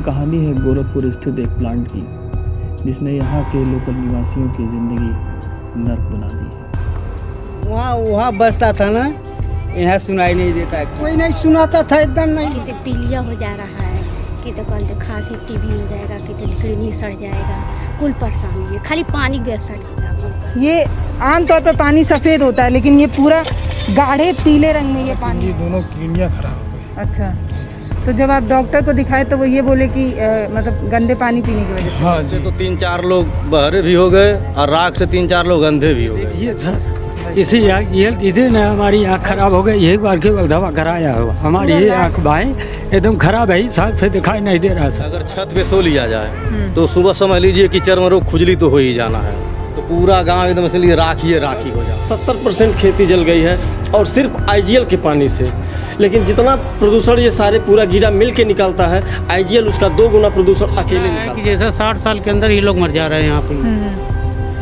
कहानी है गोरखपुर स्थित एक प्लांट की, जिसने यहाँ के लोकल निवासियों की ज़िंदगी नर्क बना दी है। वहाँ बसता था ना, यहाँ सुनाई नहीं देता है, कोई नहीं सुनाता था, एकदम नहीं। कितने पीलिया हो जा रहा है, कितने कल खांसी टीबी हो जाएगा, कितने किडनी सड़ जाएगा, कुल परेशानी है। खाली पानी गैस सड़ जाएगा। ये आमतौर पर पानी सफ़ेद होता है, लेकिन ये पूरा गाढ़े पीले रंग में ये पानी। ये दोनों किडनियाँ खराब हो गई। अच्छा, तो जब आप डॉक्टर को दिखाए तो वो ये बोले कि मतलब गंदे पानी पीने की वजह से। हाँ से तो 3-4 लोग बहरे भी हो गए और राख से 3-4 लोग अंधे भी हो गए। ये सर इसी इधर ना हमारी आँख खराब हो गई, एक बार केवल दवा कराया हुआ, हमारी ये आँख बाएं एकदम खराब है, साफ से दिखाई नहीं दे रहा था। अगर छत पे सो लिया जाए तो सुबह समझ लीजिए कि चर्म रोग खुजली तो हो ही जाना है, तो पूरा गांव एकदम इसलिए राखी हो जाए। 70% खेती जल गई है और सिर्फ आईजीएल के पानी से। लेकिन जितना प्रदूषण ये सारे पूरा गिरा मिल के निकलता है, आईजीएल उसका 2 गुना प्रदूषण अकेले निकालता है। जैसे 60 साल के अंदर ये लोग मर जा रहे हैं यहाँ पे,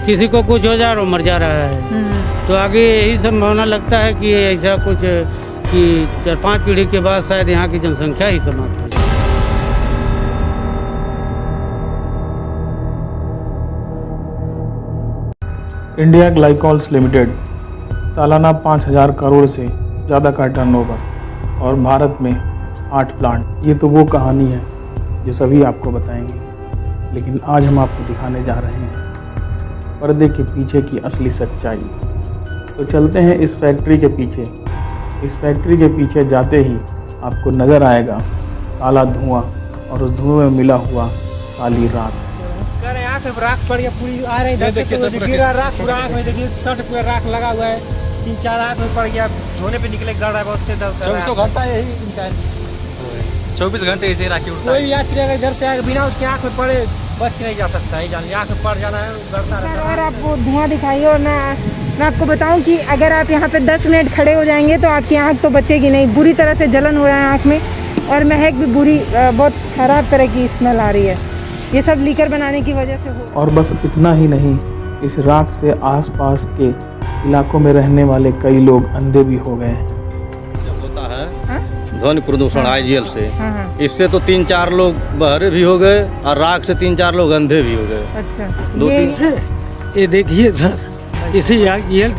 किसी को कुछ हो जा रहा मर जा रहा है। तो आगे यही संभावना लगता है कि ऐसा कुछ कि 4-5 पीढ़ी के बाद शायद यहाँ की जनसंख्या ही समाप्त हो। इंडिया ग्लाइकॉल्स लिमिटेड सालाना 5,000 करोड़ से ज़्यादा का टर्नओवर और भारत में 8 प्लांट। ये तो वो कहानी है जो सभी आपको बताएंगे, लेकिन आज हम आपको दिखाने जा रहे हैं पर्दे के पीछे की असली सच्चाई। तो चलते हैं इस फैक्ट्री के पीछे। इस फैक्ट्री के पीछे जाते ही आपको नज़र आएगा काला धुआं और उस धुएं में मिला हुआ काली राख। राख पड़ गया पूरी आ रही गिरा राख, पूरा आँख में देखिए, शर्ट पूरा राख लगा हुआ है, 3-4 आँख में पड़ गया, धोने पे निकले गड़ रहा है, बहुत तेज 24 घंटा यही इनका 24 घंटे ऐसे राखी उड़ता है। कोई यात्री अगर घर से आएगा बिना उसके आँख में पड़े बच के नहीं जा सकता है, जान आँख में पड़ जाना है, गड़ता रहता है। और आप वो धुआं दिखाइए, और मैं आपको बताऊं कि अगर आप यहाँ पे 10 मिनट खड़े हो जाएंगे तो आपकी आँख तो बचेगी नहीं, बुरी तरह से जलन हो रहा है आँख में, और महक भी बुरी, बहुत खराब तरह की स्मेल आ रही है। ये सब लीकर बनाने की वजह से हो। और बस इतना ही नहीं, इस राख से आसपास के इलाकों में रहने वाले कई लोग अंधे भी हो गए हैं। जब होता है ध्वनि प्रदूषण आईजीएल से, इससे तो 3-4 लोग बहरे भी हो गए और राख से 3-4 लोग अंधे भी हो गए। अच्छा, ये देखिए सर, इसी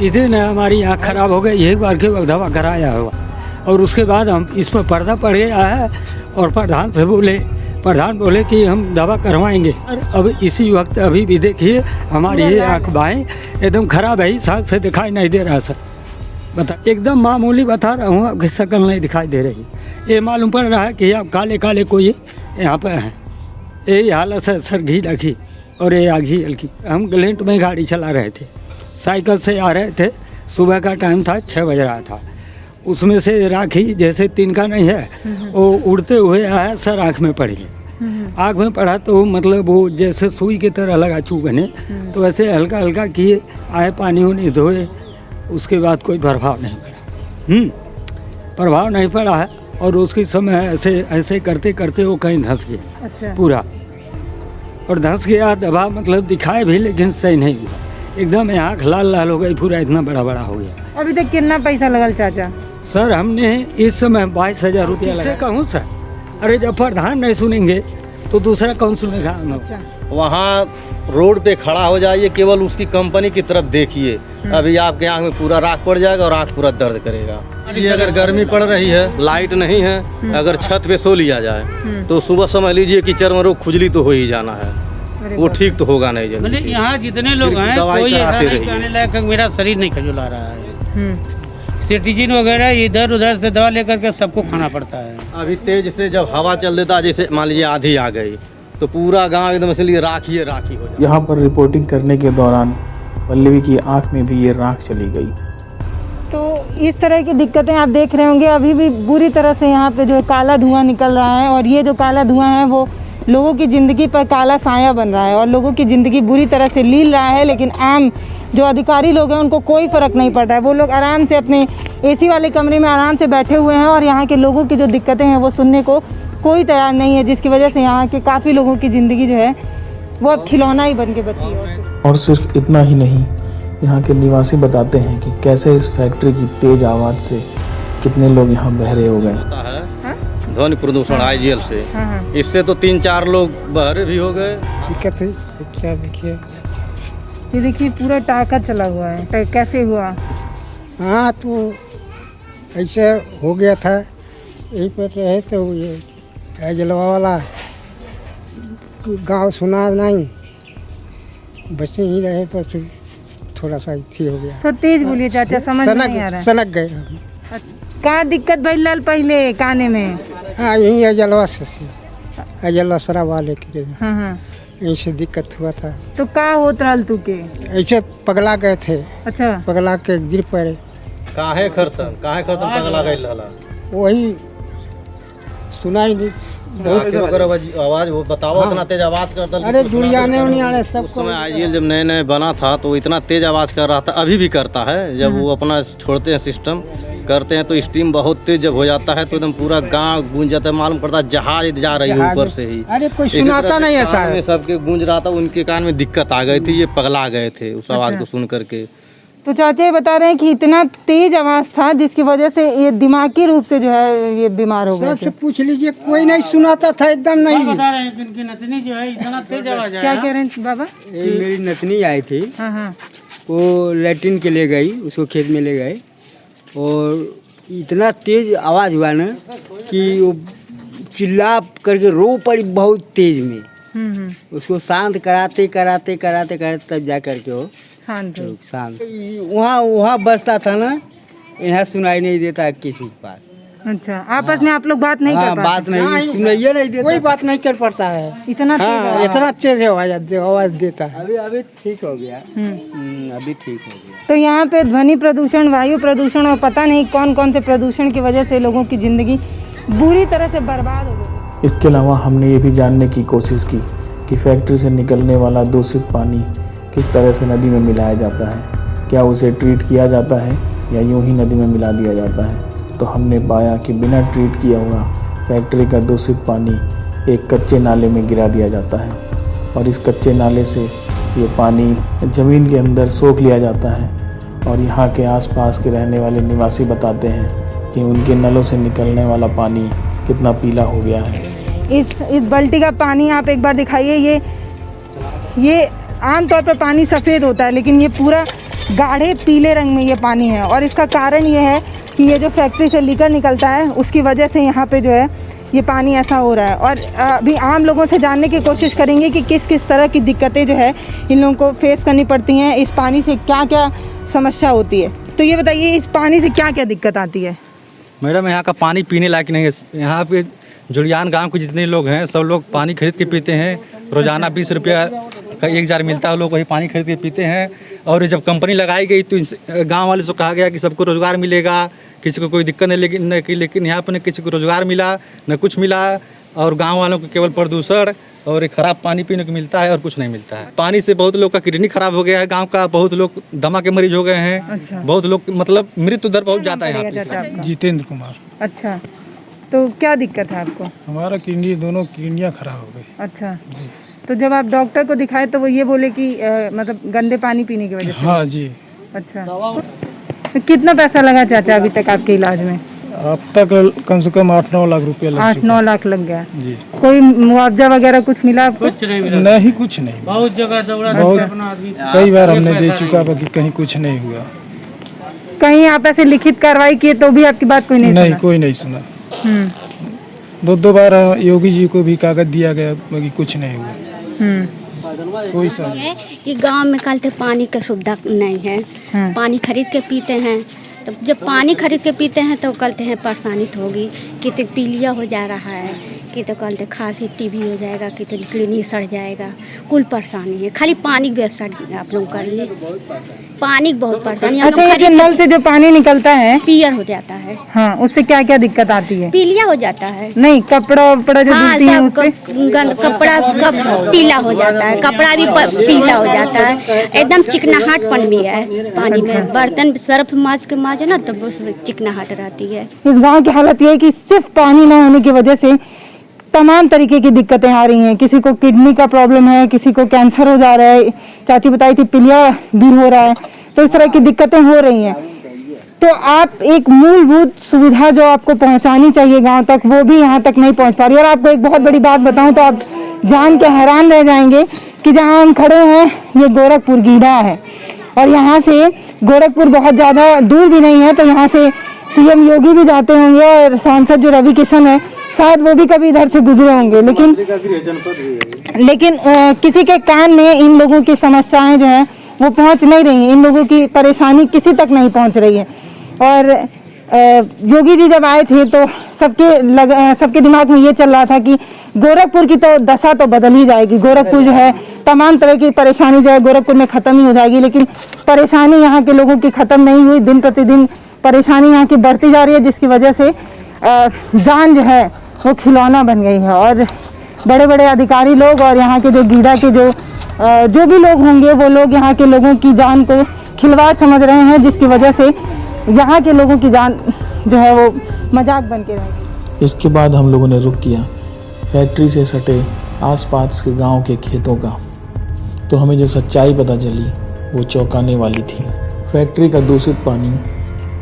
इधर ना हमारी आँख खराब हो गई, एक बार केवल दवा कराया हुआ, और उसके बाद हम इस पर पर्दा पड़ गया है और प्रधान बोले कि हम दवा करवाएंगे। और अब इसी वक्त अभी भी देखिए हमारी ये आँख बाएं एकदम खराब है, साफ से दिखाई नहीं दे रहा सर। बता, एकदम मामूली बता रहा हूँ, आपकी शक्ल नहीं दिखाई दे रही। ये मालूम पड़ रहा है कि आप काले काले कोई यहाँ पर हैं। यही हालत है सर, घी रखी और ये आगी हल्की। हम ग्लेंट में गाड़ी चला रहे थे, साइकिल से आ रहे थे, सुबह का टाइम था, 6 बज रहा था। उसमें से राखी जैसे तिनका नहीं है, वो उड़ते हुए आया सर, आँख में पड़ी। आँख में पड़ा तो मतलब वो जैसे सुई की तरह लगा चुभने, तो ऐसे हल्का हल्का किए आए, पानी उन्हें धोए, उसके बाद कोई प्रभाव नहीं पड़ा। प्रभाव नहीं पड़ा है, और उसके समय ऐसे करते करते वो कहीं धंस गया। अच्छा। पूरा, और धंस गया, दवा मतलब दिखाए भी लेकिन सही नहीं हुआ, एकदम आँख लाल लाल हो गई, पूरा इतना बड़ा बड़ा हो गया। अभी तक कितना पैसा लगल चाचा? सर हमने इस समय 22,000 रुपया लगा। कहूँ सर, अरे जब प्रधान नहीं सुनेंगे तो दूसरा कौन सुनेगा? अच्छा। वहाँ रोड पे खड़ा हो जाइए, केवल उसकी कंपनी की तरफ देखिए, अभी आपके आँख में पूरा राख पड़ जाएगा और आँख पूरा दर्द करेगा। ये अगर गर्मी पड़ रही है, लाइट नहीं है, अगर छत पे सो लिया जाए तो सुबह समझ लीजिए कि चर्म रोग खुजली तो हो ही जाना है, वो ठीक तो होगा नहीं। मतलब यहाँ जितने लोग हैं, कोई ऐसा नहीं कहने लायक मेरा शरीर नहीं खजुला रहा है। सिटीजन वगैरह इधर उधर से दवा लेकर के सबको खाना पड़ता है। अभी तेज से जब हवा चल देता, जैसे मान लीजिए आधी आ गई, तो पूरा गांव एकदम इसलिए राखी हो जाए। यहाँ पर रिपोर्टिंग करने के दौरान पल्लवी की आंख में भी ये राख चली गई। तो इस तरह की दिक्कतें आप देख रहे होंगे, अभी भी बुरी तरह से यहाँ पे जो काला धुआं निकल रहा है, और ये जो काला धुआं है वो लोगों की ज़िंदगी पर काला साया बन रहा है और लोगों की ज़िंदगी बुरी तरह से लील रहा है। लेकिन आम जो अधिकारी लोग हैं उनको कोई फ़र्क नहीं पड़ रहा है, वो लोग आराम से अपने एसी वाले कमरे में आराम से बैठे हुए हैं, और यहाँ के लोगों की जो दिक्कतें हैं वो सुनने को कोई तैयार नहीं है, जिसकी वजह से यहाँ के काफ़ी लोगों की ज़िंदगी जो है वो अब खिलौना ही बन के बची है। और सिर्फ इतना ही नहीं, यहाँ के निवासी बताते हैं कि कैसे इस फैक्ट्री की तेज आवाज़ से कितने लोग यहाँ बहरे हो गए। ध्वनि प्रदूषण आईजीएल से। हाँ। इससे तो 3-4 लोग बहरे भी हो गए। दिक्कत है क्या देखिए, ये देखिए पूरा टाका चला हुआ है, कैसे हुआ? हाँ तो ऐसे हो गया था, यहीं पर रहे तो ये जलवा वाला गांव सुना नहीं, बस यहीं रहे पर थोड़ा सा इथी हो गया। तो तेज बोलिए चाचा, समझ नहीं आ रहा है। सनक गए। का दिक्कत भाई लाल पहले काने में? हाँ यहीं अजलवा से, अजलवा सरा वाले के हाँ। यहीं से दिक्कत हुआ था। तो का होत रहल तू के? ऐसे पगला गए थे। अच्छा, पगला के गिर पड़े। काहे खरतन पगला गई लहला, वही सुनाई नहीं। आवाज वो बताओ। हाँ। इतना तेज आवाज करता। अरे दुनियाने उनियाने सब। उस समय आईजीएल जब नए नए बना था तो इतना तेज आवाज कर रहा था, अभी भी करता है। जब वो अपना छोड़ते हैं सिस्टम करते हैं तो स्टीम बहुत तेज जब हो जाता है तो एकदम पूरा गांव गूंज जाता है, मालूम पड़ता है जहाज जा रही है ऊपर से ही। अरे कोई सुनाता नहीं ऐसा है। सबके गूंज रहा था, उनके कान में दिक्कत आ गई थी, ये पगला गए थे उस आवाज को सुन करके। तो चाचा ये बता रहे हैं कि इतना तेज आवाज था जिसकी वजह से ये दिमागी रूप से जो है ये बीमार हो गए सबसे पूछ लीजिए, कोई नहीं सुनाता था, एकदम नहीं। बता रहे हैं कि इनकी नतनी जो है इतना तेज आवाज क्या कह रहे हैं बाबा? मेरी नतनी आई थी, हाँ। वो लैट्रिन के लिए गई, उसको खेत में ले गए और इतना तेज आवाज़ हुआ ना कि वो चिल्ला करके रो पड़ी बहुत तेज में। उसको शांत कराते तब जा करके वो शांत। वहाँ बसता था ना, यहाँ सुनाई नहीं देता किसी के पास। अच्छा, आपस में आप लोग बात नहीं कर पाते? बात नहीं, सुनाइए नहीं देता, कोई बात नहीं कर पाता है। इतना तेज इतना तेज आवाज देता है। अभी ठीक हो गया। अभी ठीक हो गया। तो यहाँ पे ध्वनि प्रदूषण, वायु प्रदूषण और पता नहीं कौन कौन से प्रदूषण की वजह से लोगों की जिंदगी बुरी तरह से बर्बाद हो गई। इसके अलावा हमने ये भी जानने की कोशिश की कि फैक्ट्री से निकलने वाला दूषित पानी किस तरह से नदी में मिलाया जाता है, क्या उसे ट्रीट किया जाता है या यूं ही नदी में मिला दिया जाता है। तो हमने पाया कि बिना ट्रीट किया हुआ फैक्ट्री का दूषित पानी एक कच्चे नाले में गिरा दिया जाता है और इस कच्चे नाले से ये पानी ज़मीन के अंदर सोख लिया जाता है। और यहाँ के आसपास के रहने वाले निवासी बताते हैं कि उनके नलों से निकलने वाला पानी कितना पीला हो गया है। इस बाल्टी का पानी आप एक बार दिखाइए। ये आमतौर पर पानी सफ़ेद होता है, लेकिन ये पूरा गाढ़े पीले रंग में ये पानी है। और इसका कारण ये है कि ये जो फैक्ट्री से लीकर निकलता है उसकी वजह से यहाँ पे जो है ये पानी ऐसा हो रहा है। और अभी आम लोगों से जानने की कोशिश करेंगे कि किस किस तरह की दिक्कतें जो है इन लोगों को फेस करनी पड़ती हैं, इस पानी से क्या क्या समस्या होती है। तो ये बताइए, इस पानी से क्या क्या दिक्कत आती है? मैडम, यहाँ का पानी पीने लायक नहीं है। यहाँ पे जुड़ियान गांव के जितने लोग हैं सब लोग पानी खरीद के पीते हैं। रोज़ाना 20 रुपया का 1 जार मिलता है, लोग वही पानी खरीद के पीते हैं। और जब कंपनी लगाई गई तो गांव वाले से कहा गया कि सबको रोज़गार मिलेगा, किसी को कोई दिक्कत नहीं, लेकिन यहाँ पर न किसी को रोज़गार मिला न कुछ मिला। और गांव वालों को केवल प्रदूषण और ख़राब पानी पीने को मिलता है और कुछ नहीं मिलता है। पानी से बहुत लोग का किडनी खराब हो गया है गांव का, बहुत लोग दमा के मरीज हो गए हैं। अच्छा। बहुत लोग मतलब मृत्यु दर बहुत ज़्यादा है यहाँ पे। जितेंद्र कुमार। अच्छा, तो क्या दिक्कत है आपको? हमारा किडनी, दोनों किडनियाँ खराब हो गई। अच्छा, तो जब आप डॉक्टर को दिखाए तो वो ये बोले कि मतलब गंदे पानी पीने की वजह से? हाँ जी। अच्छा, तो कितना पैसा लगा चाचा अभी तक आपके इलाज में? अब तक कम से कम 8-9 लाख रुपया लग 8-9 लाख लग गया जी। कोई मुआवजा वगैरह कुछ मिला आपको? कुछ नहीं मिला। नहीं, कुछ नहीं। बहुत जगह दौड़ा बहुत अपना आदमी, कई बार हमने दे चुका, बाकी कहीं कुछ नहीं हुआ। कहीं आप ऐसे लिखित कार्रवाई किए तो भी आपकी बात कोई नहीं नहीं, सुना? कोई नहीं सुना। 2 बार योगी जी को भी कागज दिया गया, बाकी कुछ नहीं हुआ। कोई सा है कि गांव में कल तक पानी की सुविधा नहीं है। पानी खरीद के पीते हैं, तो जब पानी खरीद के पीते हैं तो कहते हैं परेशानी तो होगी, कि तो पीलिया हो जा रहा है, कि तो कहते खांसी टीबी हो जाएगा, कि तो किडनी सड़ जाएगा, कुल परेशानी है। खाली पानी की व्यवस्था आप लोग कर लिए, पानी की बहुत परेशानी। अच्छा, ये नल से जो पानी निकलता है पियर हो जाता है। हाँ, उससे क्या क्या दिक्कत आती है? पीलिया हो जाता है। नहीं, कपड़ा वपड़ा जो धुलती है उससे? कपड़ा पीला हो जाता है, कपड़ा भी पीला हो जाता है, एकदम चिकनाहटपन भी है पानी में। बर्तन सर्फ माज के माजे ना तो चिकनाहट रहती है। इस गांव की हालत ये है कि सिर्फ पानी न होने की वजह से तमाम तरीके की दिक्कतें आ रही हैं। किसी को किडनी का प्रॉब्लम है, किसी को कैंसर हो जा रहा है, चाची बताई थी पीलिया भी हो रहा है। तो इस तरह की दिक्कतें हो रही हैं। तो आप एक मूलभूत सुविधा जो आपको पहुंचानी चाहिए गांव तक, वो भी यहाँ तक नहीं पहुंच पा रही। और आपको एक बहुत बड़ी बात बताऊं तो आप जान के हैरान रह जाएंगे कि जहां हम खड़े हैं ये गोरखपुर गीडा है, और यहाँ से गोरखपुर बहुत ज़्यादा दूर भी नहीं है। तो यहाँ से सीएम योगी भी जाते होंगे और सांसद जो रवि किशन है शायद वो भी कभी इधर से गुजरे होंगे, लेकिन किसी के कान में इन लोगों की समस्याएं जो हैं वो पहुंच नहीं रही हैं, इन लोगों की परेशानी किसी तक नहीं पहुंच रही है। और योगी जी जब आए थे तो सबके दिमाग में ये चल रहा था कि गोरखपुर की तो दशा तो बदल ही जाएगी, गोरखपुर जो है तमाम तरह की परेशानी जो है गोरखपुर में ख़त्म ही हो जाएगी। लेकिन परेशानी यहाँ के लोगों की ख़त्म नहीं हुई, दिन प्रतिदिन परेशानी यहाँ की बढ़ती जा रही है, जिसकी वजह से जान जो है वो खिलौना बन गई है। और बड़े बड़े अधिकारी लोग और यहाँ के जो गीडा के जो भी लोग होंगे वो लोग यहाँ के लोगों की जान को खिलवाड़ समझ रहे हैं, जिसकी वजह से यहाँ के लोगों की जान जो है वो मजाक बन के रहेगी। इसके बाद हम लोगों ने रुख किया फैक्ट्री से सटे आसपास के गांव के खेतों का, तो हमें जो सच्चाई पता चली वो चौंकाने वाली थी। फैक्ट्री का दूषित पानी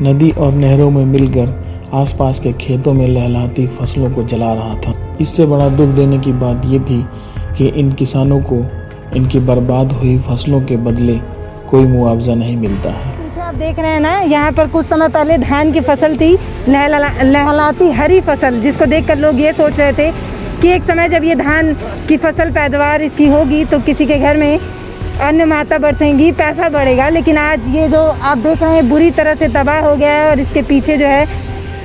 नदी और नहरों में मिलकर आसपास के खेतों में लहलहाती फसलों को जला रहा था। इससे बड़ा दुख देने की बात ये थी कि इन किसानों को इनकी बर्बाद हुई फसलों के बदले कोई मुआवजा नहीं मिलता है। पीछे आप देख रहे हैं ना, यहाँ पर कुछ समय पहले धान की फसल थी, लहलहाती हरी फसल, जिसको देखकर लोग ये सोच रहे थे कि एक समय जब ये धान की फसल पैदावार इसकी होगी तो किसी के घर में अन्य माता बरसेंगी, पैसा बढ़ेगा। लेकिन आज ये जो आप देख रहे हैं बुरी तरह से तबाह हो गया है, और इसके पीछे जो है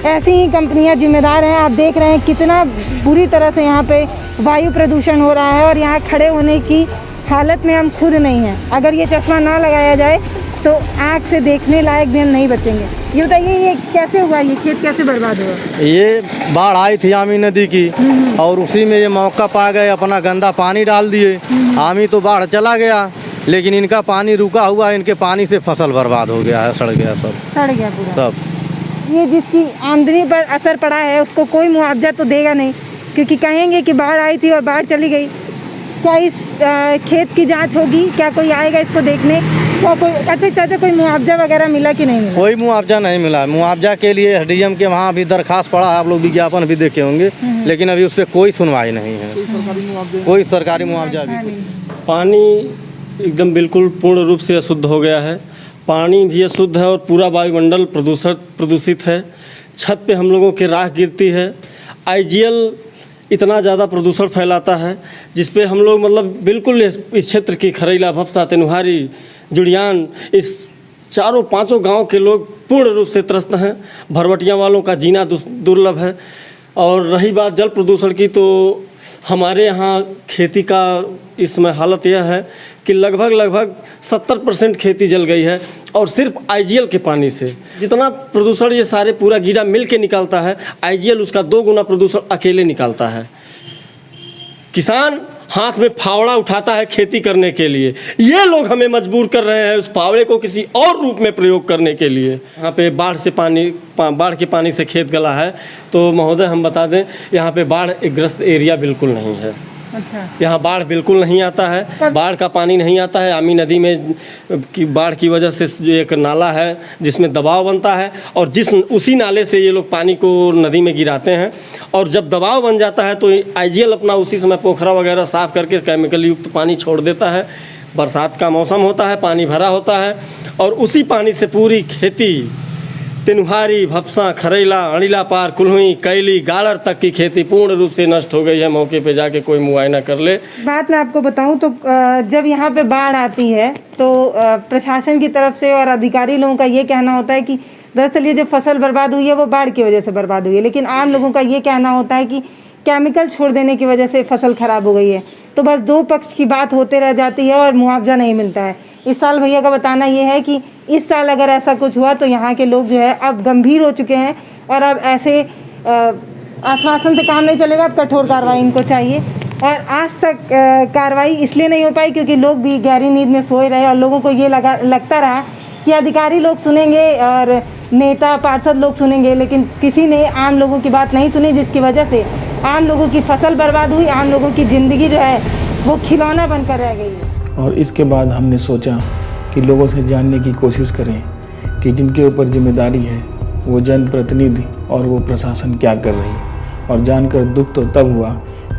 ऐसी ही कंपनियां जिम्मेदार हैं। आप देख रहे हैं कितना बुरी तरह से यहाँ पे वायु प्रदूषण हो रहा है, और यहाँ खड़े होने की हालत में हम खुद नहीं हैं। अगर ये चश्मा ना लगाया जाए तो आँख से देखने लायक भी हम नहीं बचेंगे। ये बताइए ये कैसे हुआ, ये खेत कैसे बर्बाद हुआ? ये बाढ़ आई थी आमी नदी की, और उसी में ये मौका पा गए, अपना गंदा पानी डाल दिए। आमी तो बाढ़ चला गया, लेकिन इनका पानी रुका हुआ, इनके पानी से फसल बर्बाद हो गया है, सड़ गया सब, सड़ गया पूरा सब। ये जिसकी आमदनी पर असर पड़ा है उसको कोई मुआवजा तो देगा नहीं, क्योंकि कहेंगे कि बाढ़ आई थी और बाढ़ चली गई। क्या इस खेत की जांच होगी? क्या कोई आएगा इसको देखने? क्या कोई अच्छा कोई मुआवजा वगैरह मिला कि नहीं मिला? कोई मुआवजा नहीं मिला। मुआवजा के लिए एसडीएम के वहाँ अभी दरखास्त पड़ा है, आप लोग विज्ञापन भी देखे होंगे, लेकिन अभी उस पर कोई सुनवाई नहीं है, कोई सरकारी मुआवजा भी। पानी एकदम बिल्कुल पूर्ण रूप से अशुद्ध हो गया है, पानी भी अशुद्ध है और पूरा वायुमंडल प्रदूषित है। छत पे हम लोगों की राख गिरती है। आईजीएल इतना ज़्यादा प्रदूषण फैलाता है जिस पे हम लोग मतलब बिल्कुल इस क्षेत्र की खरैला, भपसा, तेनुहारी, जुड़ियान, इस चारों पांचों गांव के लोग पूर्ण रूप से त्रस्त हैं। भरवटिया वालों का जीना दुर्लभ है। और रही बात जल प्रदूषण की, तो हमारे यहाँ खेती का इस समय हालत यह है कि लगभग 70% खेती जल गई है, और सिर्फ आईजीएल के पानी से। जितना प्रदूषण ये सारे पूरा गीडा मिल के निकालता है, आईजीएल उसका 2 गुना प्रदूषण अकेले निकालता है। किसान हाथ में फावड़ा उठाता है खेती करने के लिए, ये लोग हमें मजबूर कर रहे हैं उस फावड़े को किसी और रूप में प्रयोग करने के लिए। यहाँ पे बाढ़ के पानी से खेत गला है, तो महोदय हम बता दें यहाँ पे बाढ़ ग्रस्त एरिया बिल्कुल नहीं है। अच्छा। यहाँ बाढ़ बिल्कुल नहीं आता है, बाढ़ का पानी नहीं आता है। आमी नदी में बाढ़ की वजह से जो एक नाला है जिसमें दबाव बनता है, और उसी नाले से ये लोग पानी को नदी में गिराते हैं, और जब दबाव बन जाता है तो आईजीएल अपना उसी समय पोखरा वगैरह साफ़ करके केमिकल युक्त पानी छोड़ देता है। बरसात का मौसम होता है, पानी भरा होता है, और उसी पानी से पूरी खेती, तेनुहारी, भपसा, खरैला, अणिला पार, कुल्हुई, कैली, गाड़र तक की खेती पूर्ण रूप से नष्ट हो गई है। मौके पे जाके कोई मुआयना कर ले। बात मैं आपको बताऊं तो जब यहाँ पे बाढ़ आती है तो प्रशासन की तरफ से और अधिकारी लोगों का ये कहना होता है कि दरअसल ये जो फसल बर्बाद हुई है वो बाढ़ की वजह से बर्बाद हुई है, लेकिन आम लोगों का ये कहना होता है कि केमिकल छोड़ देने की वजह से फसल खराब हो गई है। तो बस 2 पक्ष की बात होते रह जाती है और मुआवजा नहीं मिलता है। इस साल भैया का बताना ये है कि इस साल अगर ऐसा कुछ हुआ तो यहाँ के लोग जो है अब गंभीर हो चुके हैं, और अब ऐसे आश्वासन से काम नहीं चलेगा, अब कठोर कार्रवाई इनको चाहिए। और आज तक कार्रवाई इसलिए नहीं हो पाई क्योंकि लोग भी गहरी नींद में सोए रहे, और लोगों को ये लगता रहा कि अधिकारी लोग सुनेंगे और नेता पार्षद लोग सुनेंगे, लेकिन किसी ने आम लोगों की बात नहीं सुनी, जिसकी वजह से आम लोगों की फसल बर्बाद हुई, आम लोगों की ज़िंदगी जो है वो खिलौना बनकर रह गई है। और इसके बाद हमने सोचा कि लोगों से जानने की कोशिश करें कि जिनके ऊपर जिम्मेदारी है वो जनप्रतिनिधि और वो प्रशासन क्या कर रही है। और जानकर दुख तो तब हुआ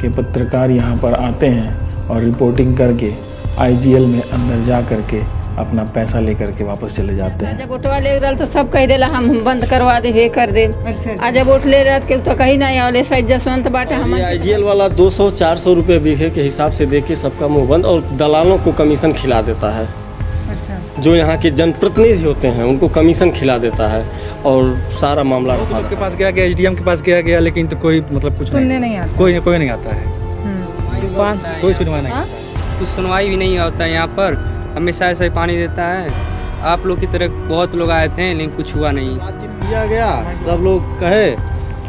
कि पत्रकार यहाँ पर आते हैं और रिपोर्टिंग करके आईजीएल में अंदर जा करके अपना पैसा लेकर के वापस चले जाते हैं। जब वोटवा ले रहा तो सब कह देला हम बंद करवा दे हे कर दे। अच्छा। जब वोट ले रहा तो कहीं नहीं आवले सज जसवंत बाटे हम आईजीएल वाला 200-400 रुपये बीघे के हिसाब से देके सबका मुंह बंद और दलालों को कमीशन खिला देता है। अच्छा। जो यहाँ के जनप्रतिनिधि होते हैं उनको कमीशन खिला देता है और सारा मामला के पास गया एसडीएम के पास गया लेकिन तो कोई मतलब कुछ सुनने नहीं आता, कोई नहीं आता है, कोई सुनवाई नहीं, कुछ सुनवाई भी नहीं होता है। यहाँ पर हमेशा ऐसा ही पानी देता है। आप लोग की तरह बहुत लोग आए थे लेकिन कुछ हुआ नहीं। बातचीत किया गया, सब लोग कहे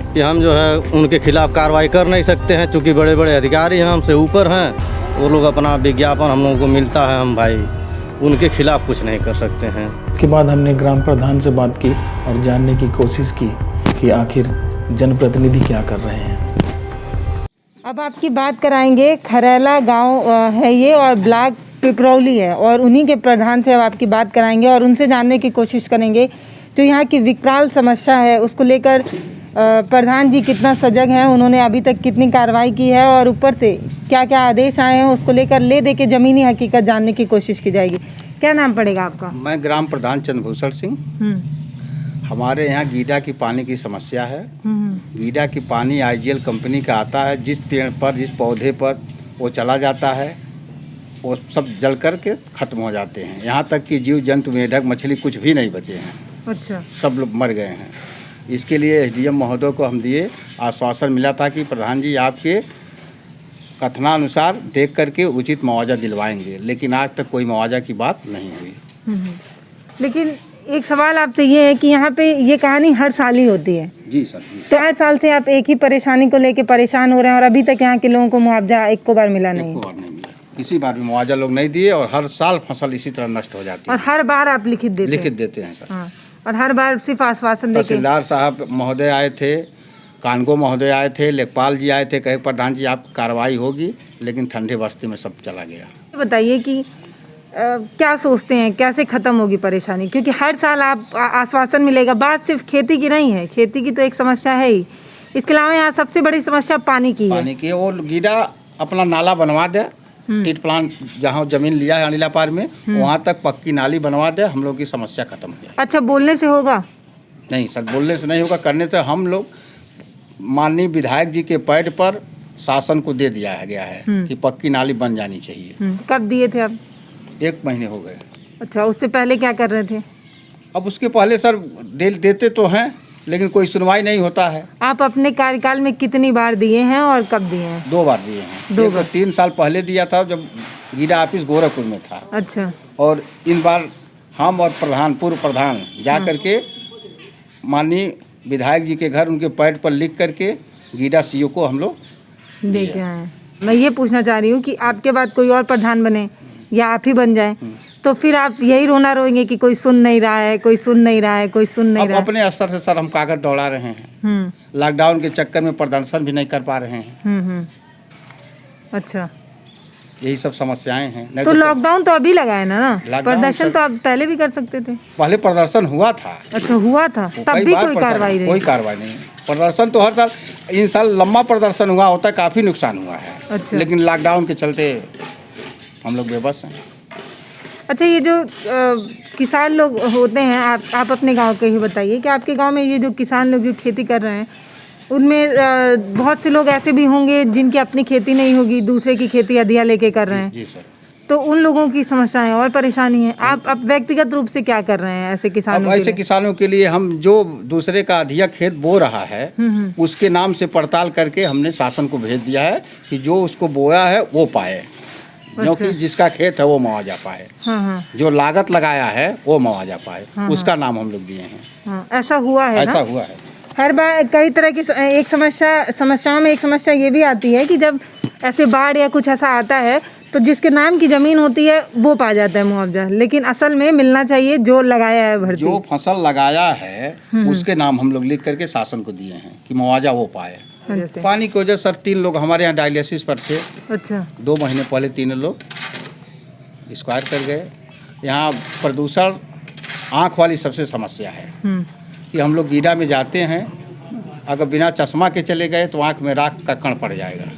कि हम जो है उनके खिलाफ कार्रवाई कर नहीं सकते हैं क्योंकि बड़े बड़े अधिकारी हैं, हमसे ऊपर हैं, वो लोग अपना विज्ञापन हम लोगों को मिलता है, हम भाई उनके खिलाफ कुछ नहीं कर सकते हैं। उसके बाद हमने ग्राम प्रधान से बात की और जानने की कोशिश की कि आखिर जनप्रतिनिधि क्या कर रहे हैं। अब आपकी बात कराएंगे, खरेला गांव है ये और ब्लॉक पिपरौली है और उन्हीं के प्रधान से अब आपकी बात कराएंगे और उनसे जानने की कोशिश करेंगे जो यहाँ की विकराल समस्या है उसको लेकर प्रधान जी कितना सजग हैं, उन्होंने अभी तक कितनी कार्रवाई की है और ऊपर से क्या क्या आदेश आए हैं उसको लेकर ले दे के ज़मीनी हकीकत जानने की कोशिश की जाएगी। क्या नाम पड़ेगा आपका? मैं ग्राम प्रधान चंद्रभूषण सिंह। हमारे यहाँ गीडा की पानी की समस्या है। गीडा की पानी आईजीएल कंपनी का आता है, जिस पेड़ पर जिस पौधे पर वो चला जाता है वो सब जल कर के ख़त्म हो जाते हैं। यहाँ तक कि जीव जंतु मेढक मछली कुछ भी नहीं बचे हैं। अच्छा। सब लोग मर गए हैं। इसके लिए एसडीएम महोदय को हम दिए, आश्वासन मिला था कि प्रधान जी आपके कथनानुसार देख करके उचित मुआवजा दिलवाएंगे, लेकिन आज तक कोई मुआवजा की बात नहीं हुई। लेकिन एक सवाल आपसे ये है कि यहाँ पे ये कहानी हर साल ही होती है। जी सर जी। तो हर साल से आप एक ही परेशानी को लेके परेशान हो रहे हैं और अभी तक यहाँ के लोगों को मुआवजा एक को बार मिला नहीं? एक बार नहीं मिला, किसी बार भी मुआवजा लोग नहीं दिए और हर साल फसल इसी तरह नष्ट हो जाती है। और हर बार आप लिखित देते हैं सर। हाँ। और हर बार सिर्फ आश्वासन देते। तहसीलदार साहब महोदय आए थे, कानगो महोदय आए थे, लेखपाल जी आए थे, कहे प्रधान जी आप कार्रवाई होगी, लेकिन ठंडे बस्ती में सब चला गया। बताइए कि क्या सोचते हैं कैसे ख़त्म होगी परेशानी, क्योंकि हर साल आप आश्वासन मिलेगा। बात सिर्फ खेती की नहीं है, खेती की तो एक समस्या है ही, इसके अलावा यहाँ सबसे बड़ी समस्या पानी की है। पानी की वो गीडा अपना नाला बनवा दे, ट्रीट प्लांट जहाँ जमीन लिया है अनिला पार में वहाँ तक पक्की नाली बनवा दे, हम लोग की समस्या खत्म हो जाए। अच्छा, बोलने से होगा? नहीं सर, बोलने से नहीं होगा, करने से हम लोग माननीय विधायक जी के पैड पर शासन को दे दिया गया है कि पक्की नाली बन जानी चाहिए। कब दिए थे आप? 1 महीने हो गए। अच्छा, उससे पहले क्या कर रहे थे? अब उसके पहले सर देते तो हैं लेकिन कोई सुनवाई नहीं होता है। आप अपने कार्यकाल में कितनी बार दिए हैं और कब दिए हैं? 2 बार दिए हैं। 2 बार। 3 साल पहले दिया था जब गीडा ऑफिस गोरखपुर में था। अच्छा। और इन बार हम और पूर्व प्रधान जा करके माननीय विधायक जी के घर उनके पैड पर लिख करके गीडा सीओ को हम लोग देखे हैं। मैं ये पूछना चाह रही हूँ कि आपके बाद कोई और प्रधान बने या आप ही बन जाए तो फिर आप यही रोना रोएंगे कि कोई सुन नहीं रहा है, कोई सुन नहीं रहा है, कोई सुन नहीं रहा है। अपने स्तर से सर हम कागज दौड़ा रहे हैं। लॉकडाउन के चक्कर में प्रदर्शन भी नहीं कर पा रहे हैं। अच्छा, यही सब समस्याएं हैं। तो लॉकडाउन तो अभी लगा है ना? प्रदर्शन तो आप पहले भी कर सकते थे। पहले प्रदर्शन हुआ था। अच्छा, हुआ था, तब भी कोई कार्रवाई नहीं? कोई कार्रवाई नहीं। प्रदर्शन तो हर साल, इन साल लंबा प्रदर्शन हुआ होता है, काफी नुकसान हुआ है। अच्छा। लेकिन लॉकडाउन के चलते हम लोग बेबस हैं। अच्छा, ये जो किसान लोग होते हैं, आप अपने गांव के ही बताइए कि आपके गांव में ये जो किसान लोग जो खेती कर रहे हैं उनमें बहुत से लोग ऐसे भी होंगे जिनकी अपनी खेती नहीं होगी, दूसरे की खेती अधिया लेके कर रहे हैं। जी सर। तो उन लोगों की समस्याएं और परेशानी है। आप व्यक्तिगत रूप से क्या कर रहे हैं ऐसे किसानों के लिए? ऐसे किसानों के लिए हम जो दूसरे का अधिया खेत बो रहा है उसके नाम से पड़ताल करके हमने शासन को भेज दिया है कि जो उसको बोया है वो पाए, क्योंकि जिसका खेत है वो मुआवजा पाए। हाँ। जो लागत लगाया है वो मुआवजा पाए। उसका नाम हम लोग दिए हैं। ऐसा हुआ है? ऐसा हुआ है। हर बार कई तरह की समस्याओं में एक समस्या ये भी आती है कि जब ऐसे बाढ़ या कुछ ऐसा आता है तो जिसके नाम की ज़मीन होती है वो पा जाता है मुआवजा, लेकिन असल में मिलना चाहिए जो लगाया है भर्ती, जो फसल लगाया है उसके नाम हम लोग लिख करके शासन को दिए हैं कि मुआवजा वो पाए। पानी की वजह सर 3 लोग हमारे यहाँ डायलिसिस पर थे। अच्छा। 2 महीने पहले 3 लोग एक्सपायर कर गए। यहाँ प्रदूषण आँख वाली सबसे समस्या है कि हम लोग गीडा में जाते हैं, अगर बिना चश्मा के चले गए तो आँख में राख का कण पड़ जाएगा,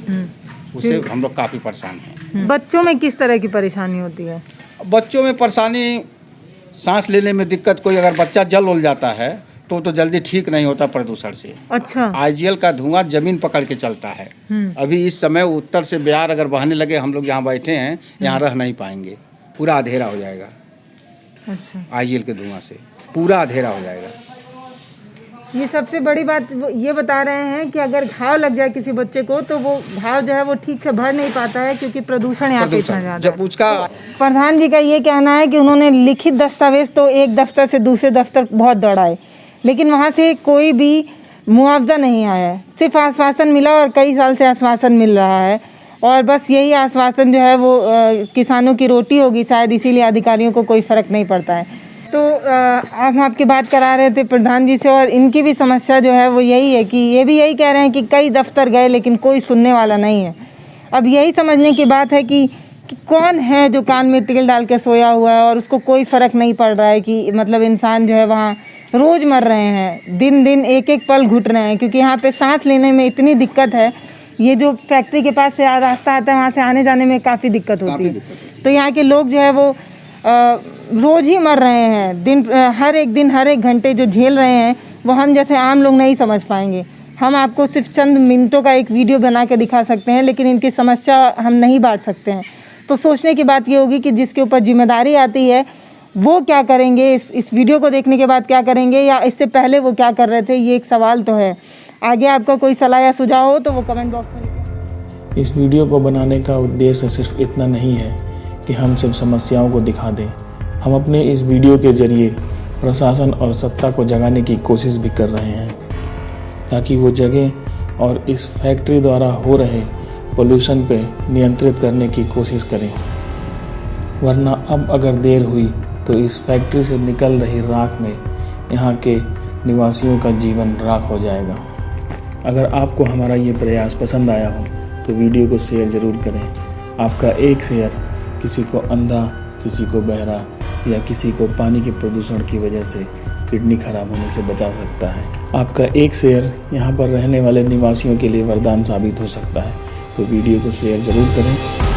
उससे हम लोग काफ़ी परेशान हैं। बच्चों में किस तरह की परेशानी होती है? बच्चों में परेशानी, सांस लेने में दिक्कत, कोई अगर बच्चा जल उल जाता है तो जल्दी ठीक नहीं होता प्रदूषण से। अच्छा। आईजीएल का धुआं जमीन पकड़ के चलता है। अभी इस समय उत्तर से बिहार अगर बहने लगे, हम लोग यहाँ बैठे हैं, यहाँ रह नहीं पाएंगे, पूरा अंधेरा हो जाएगा। अच्छा। आईजीएल के धुआं से पूरा अंधेरा हो जाएगा। ये सबसे बड़ी बात ये बता रहे हैं कि अगर घाव लग जाए किसी बच्चे को तो वो घाव जो है वो ठीक से भर नहीं पाता है, क्योंकि प्रदूषण यहाँ पे इतना ज़्यादा। जब उसका प्रधान जी का ये कहना है कि उन्होंने लिखित दस्तावेज तो एक दफ्तर से दूसरे दफ्तर बहुत दौड़ाए, लेकिन वहाँ से कोई भी मुआवजा नहीं आया है। सिर्फ आश्वासन मिला और कई साल से आश्वासन मिल रहा है, और बस यही आश्वासन जो है वो किसानों की रोटी होगी शायद, इसीलिए अधिकारियों को कोई फ़र्क नहीं पड़ता है। तो हम आपकी बात करा रहे थे प्रधान जी से, और इनकी भी समस्या जो है वो यही है कि ये भी यही कह रहे हैं कि कई दफ्तर गए लेकिन कोई सुनने वाला नहीं है। अब यही समझने की बात है कि कौन है जो कान में तेल डाल के सोया हुआ है और उसको कोई फ़र्क नहीं पड़ रहा है कि मतलब इंसान जो है वहाँ रोज़ मर रहे हैं, दिन दिन एक एक पल घुट रहे हैं, क्योंकि यहाँ पे सांस लेने में इतनी दिक्कत है। ये जो फैक्ट्री के पास से रास्ता आता है वहाँ से आने जाने में काफ़ी दिक्कत होती है। तो यहाँ के लोग जो है वो रोज़ ही मर रहे हैं, हर एक दिन हर एक घंटे जो झेल रहे हैं वो हम जैसे आम लोग नहीं समझ पाएंगे। हम आपको सिर्फ चंद मिनटों का एक वीडियो बना के दिखा सकते हैं, लेकिन इनकी समस्या हम नहीं बांट सकते हैं। तो सोचने की बात ये होगी कि जिसके ऊपर जिम्मेदारी आती है वो क्या करेंगे, इस वीडियो को देखने के बाद क्या करेंगे, या इससे पहले वो क्या कर रहे थे, ये एक सवाल तो है। आगे आपका कोई सलाह या सुझाव हो तो वो कमेंट बॉक्स में लिखें। इस वीडियो को बनाने का उद्देश्य सिर्फ इतना नहीं है कि हम सिर्फ समस्याओं को दिखा दें। हम अपने इस वीडियो के जरिए प्रशासन और सत्ता को जगाने की कोशिश भी कर रहे हैं, ताकि वो जगें और इस फैक्ट्री द्वारा हो रहे पोल्यूशन पे नियंत्रित करने की कोशिश करें। वरना अब अगर देर हुई तो इस फैक्ट्री से निकल रही राख में यहाँ के निवासियों का जीवन राख हो जाएगा। अगर आपको हमारा ये प्रयास पसंद आया हो तो वीडियो को शेयर ज़रूर करें। आपका एक शेयर किसी को अंधा, किसी को बहरा या किसी को पानी के प्रदूषण की वजह से किडनी खराब होने से बचा सकता है। आपका एक शेयर यहाँ पर रहने वाले निवासियों के लिए वरदान साबित हो सकता है। तो वीडियो को शेयर ज़रूर करें।